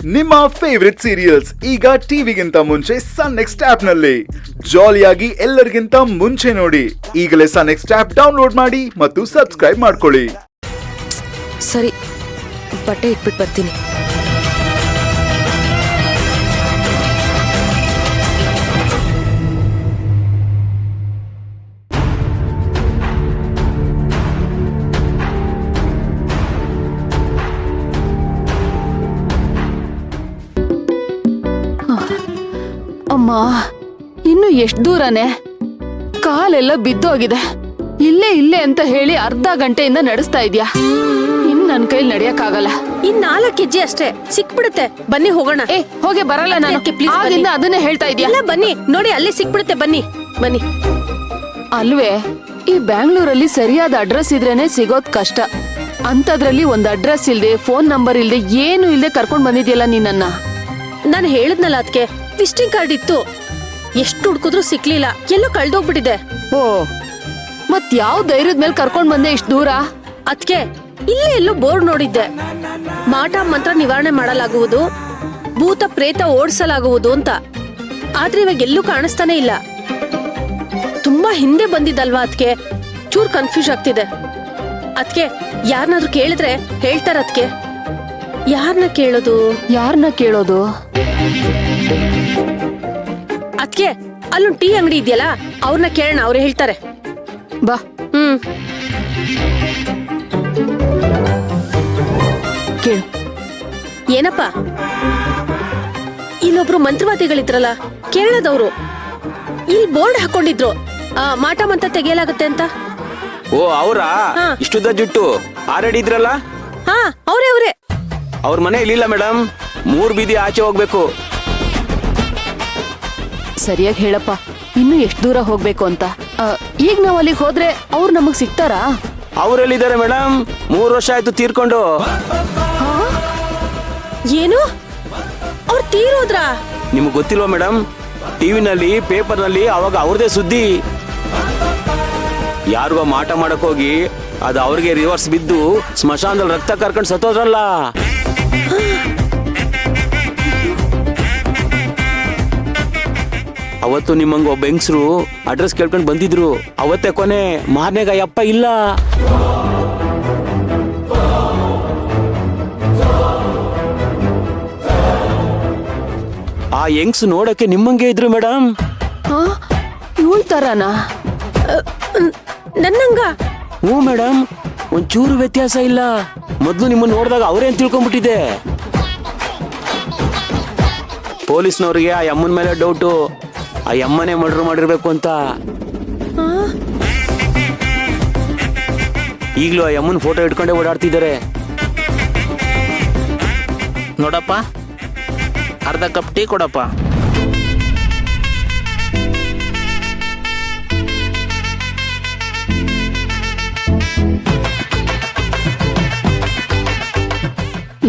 ನಿಮ್ಮ favourite serials ಈಗ ಟಿವಿಗಿಂತ ಮುಂಚೆ ಸನ್ ನೆಕ್ಸ್ಟ್ ಆಪ್ ನಲ್ಲಿ ಜಾಲಿಯಾಗಿ ಎಲ್ಲರಿಗಿಂತ ಮುಂಚೆ ನೋಡಿ. ಈಗಲೇ ಸನ್ ನೆಕ್ಸ್ಟ್ ಆಪ್ ಡೌನ್ಲೋಡ್ ಮಾಡಿ ಮತ್ತು ಸಬ್ಸ್ಕ್ರೈಬ್ ಮಾಡ್ಕೊಳ್ಳಿ. ಸರಿ, ಬಟ್ಟೆ ಇಟ್ಬಿಟ್ಟು ಬರ್ತೀನಿ. ಅಮ್ಮ, ಇನ್ನು ಎಷ್ಟು ದೂರನೇ? ಕಾಲೆಲ್ಲ ಬಿದ್ದೋಗಿದೆ. ಇಲ್ಲೇ ಅಂತ ಹೇಳಿ ಅರ್ಧ ಗಂಟೆಯಿಂದ ನಡೆಸ್ತಾ ಇದ್ಯಾ. ಇನ್ ನನ್ ಕೈಲಿ ನಡಿಯಕ್ಕಾಗಲ್ಲ. ಇನ್ 4 ಹೆಜ್ಜೆ ಅಷ್ಟೇ, ಸಿಕ್ಬಿಡುತ್ತೆ. ಬನ್ನಿ ಹೋಗೋಣ. ಹೋಗಿ ಬರಲ್ಲ ನಾನು. ಆಗಿಂದ ಅದನ್ನೇ ಹೇಳ್ತಾ ಇದ್ಯಾ. ಬನ್ನಿ ನೋಡಿ, ಅಲ್ಲೇ ಸಿಕ್ಬಿಡುತ್ತೆ. ಬನ್ನಿ ಬನ್ನಿ. ಅಲ್ವೇ, ಈ ಬ್ಯಾಂಗ್ಳೂರಲ್ಲಿ ಸರಿಯಾದ ಅಡ್ರೆಸ್ ಇದ್ರೇನೆ ಸಿಗೋದ್ ಕಷ್ಟ. ಅಂತದ್ರಲ್ಲಿ ಒಂದ್ ಅಡ್ರೆಸ್ ಇಲ್ದೆ, ಫೋನ್ ನಂಬರ್ ಇಲ್ದೆ, ಏನು ಇಲ್ದೆ ಕರ್ಕೊಂಡ್ ಬಂದಿದ್ಯಲ್ಲ ನೀನನ್ನ. ನಾನು ಹೇಳಿದ್ನಲ್ಲ ಅದಕ್ಕೆ, ವಿಸಿಟಿಂಗ್ ಕಾರ್ಡ್ ಇತ್ತು. ಎಷ್ಟು ಹುಡುಕಿದ್ರು ಸಿಕ್ಲಿಲ್ಲ, ಎಲ್ಲೋ ಕಳ್ದೋಗ್ಬಿಟ್ಟಿದೆ. ಓ, ಮತ್ ಯಾವ ಧೈರ್ಯದ ಮೇಲೆ ಕರ್ಕೊಂಡ್ ಬಂದೆ ಇಷ್ಟು ದೂರ? ಅದಕ್ಕೆ ಇಲ್ಲೇ ಎಲ್ಲೋ ಬೋರ್ಡ್ ನೋಡಿದ್ದೆ. ಮಾಟ ಮಂತ್ರ ನಿವಾರಣೆ ಮಾಡಲಾಗುವುದು, ಭೂತ ಪ್ರೇತ ಓಡಿಸಲಾಗುವುದು ಅಂತ. ಆದ್ರೆ ಇವಾಗ ಎಲ್ಲೂ ಕಾಣಿಸ್ತಾನೆ ಇಲ್ಲ. ತುಂಬಾ ಹಿಂದೆ ಬಂದಿದ್ದಲ್ವಾ, ಅದಕ್ಕೆ ಚೂರ್ ಕನ್ಫ್ಯೂಸ್ ಆಗ್ತಿದೆ. ಅದಕ್ಕೆ ಯಾರನ್ನಾದ್ರೂ ಕೇಳಿದ್ರೆ ಹೇಳ್ತಾರ. ಅದಕ್ಕೆ ಯಾರನ್ನ ಕೇಳೋದು? ಅದಕ್ಕೆ ಅಲ್ಲೊಂದು ಟೀ ಅಂಗಡಿ ಇದೆಯಲ್ಲ, ಅವ್ರನ್ನ ಕೇಳೋಣ, ಅವ್ರು ಹೇಳ್ತಾರೆ. ಬಾ. ಕೇಳು. ಏನಪ್ಪ? ಇಲ್ಲೊಬ್ರು ಮಂತ್ರವಾದಿಗಳಿದ್ರಲ್ಲ, ಕೇರಳದವ್ರು. ಇಲ್ಲಿ ಬೋರ್ಡ್ ಹಾಕೊಂಡಿದ್ರು, ಮಾಟ ಮಂತ್ರ ತೆಗೆಯಲಾಗುತ್ತೆ ಅಂತ. ಓ, ಅವರಾ? ಇಷ್ಟುದ್ದ ಜುಟ್ಟು ಆರಡಿದ್ರಲ್ಲ? ಹಾ, ಅವ್ರೇ. ಅವ್ರ ಮನೆ ಇಲ್ಲಿಲ್ಲ ಮೇಡಮ್, 3 ಬೀದಿ ಆಚೆ ಹೋಗ್ಬೇಕು. ಸರಿಯಾಗಿ ಹೇಳಪ್ಪ, ಇನ್ನು ಎಷ್ಟು ದೂರ ಹೋಗ್ಬೇಕು ಅಂತ. ಈಗ ನಾವ್ ಅಲ್ಲಿಗೆ ಹೋದ್ರೆ ಅವ್ರು ನಮಗ್ ಸಿಗ್ತಾರಾ? ಅವ್ರೆಲ್ಲಿದ್ದಾರೆ ಮೇಡಮ್? 3 ವರ್ಷ ಆಯ್ತು ತೀರ್ಕೊಂಡು. ಏನು? ಅವ್ರು ತೀರೋದ್ರ? ನಿಮ್ಗೆ ಗೊತ್ತಿಲ್ವಾ ಮೇಡಮ್? ಟಿವಿನಲ್ಲಿ, ಪೇಪರ್ನಲ್ಲಿ ಅವಾಗ ಅವ್ರದೇ ಸುದ್ದಿ. ಯಾರಿಗೋ ಮಾಟ ಮಾಡಕ್ ಹೋಗಿ ಅದು ಅವ್ರಿಗೆ ರಿವರ್ಸ್ ಬಿದ್ದು ಸ್ಮಶಾನದಲ್ಲಿ ರಕ್ತ ಕರ್ಕೊಂಡು ಸತ್ತೋದ್ರಲ್ಲ. ಅವತ್ತು ನಿಮ್ಮಂಗ ಒಬ್ಬ ಹೆಂಗಸರು ಅಡ್ರೆಸ್ ಕೇಳ್ಕೊಂಡು ಬಂದಿದ್ರು. ಅವತ್ತೇ ಕೊನೆ, ಮಾರನೇಗ ಯಪ್ಪ ಇಲ್ಲ. ಆ ಹೆಂಗ್ಸ್ ನೋಡಕ್ಕೆ ನಿಮ್ಮಂಗೆ ಇದ್ರು ಮೇಡಮ್. ಇವಳ್ ತರನಾ? ನನ್ನಂಗ? ಹ್ಞೂ ಮೇಡಮ್, ಒಂಚೂರು ವ್ಯತ್ಯಾಸ ಇಲ್ಲ. ಮೊದ್ಲು ನಿಮ್ಮನ್ನ ನೋಡಿದಾಗ ಅವ್ರೇನ್ ತಿಳ್ಕೊಂಡ್ಬಿಟ್ಟಿದೆ. ಪೊಲೀಸ್ನವ್ರಿಗೆ ಆ ಅಮ್ಮನ ಮೇಲೆ ಡೌಟು, ಆ ಅಮ್ಮನೇ ಮರ್ಡರ್ ಮಾಡಿರ್ಬೇಕು ಅಂತ. ಈಗಲೂ ಆ ಅಮ್ಮನ ಫೋಟೋ ಇಟ್ಕೊಂಡೇ ಓಡಾಡ್ತಿದ್ದಾರೆ. ನೋಡಪ್ಪ, ಅರ್ಧ ಕಪ್ ಟೀ ಕೊಡಪ್ಪ.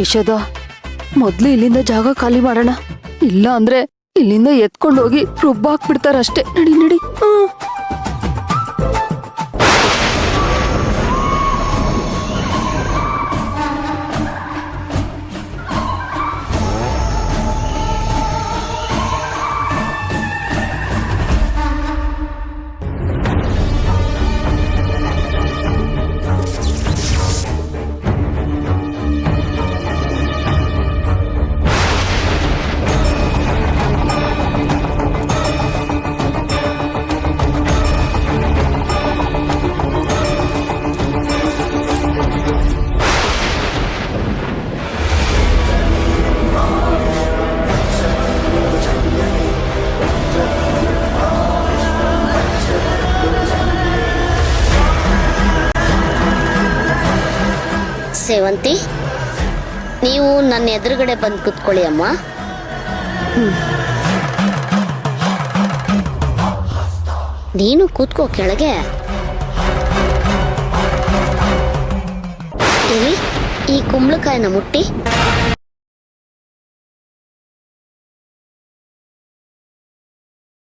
ಯಶೋದ, ಮೊದ್ಲು ಇಲ್ಲಿಂದ ಜಾಗ ಖಾಲಿ ಮಾಡೋಣ. ಇಲ್ಲ ಅಂದ್ರೆ ಇಲ್ಲಿಂದ ಎತ್ಕೊಂಡು ಹೋಗಿ ರುಬ್ಬಾಕ್ಬಿಡ್ತಾರಷ್ಟೇ. ನಡಿ. ಸೇವಂತಿ, ನೀವು ನನ್ನ ಎದುರುಗಡೆ ಬಂದು ಕೂತ್ಕೊಳ್ಳಿ ಅಮ್ಮ. ನೀನು ಕೂತ್ಕೋ ಕೆಳಗೆ. ಈ ಕುಂಬಳಕಾಯಿನ ಮುಟ್ಟಿ.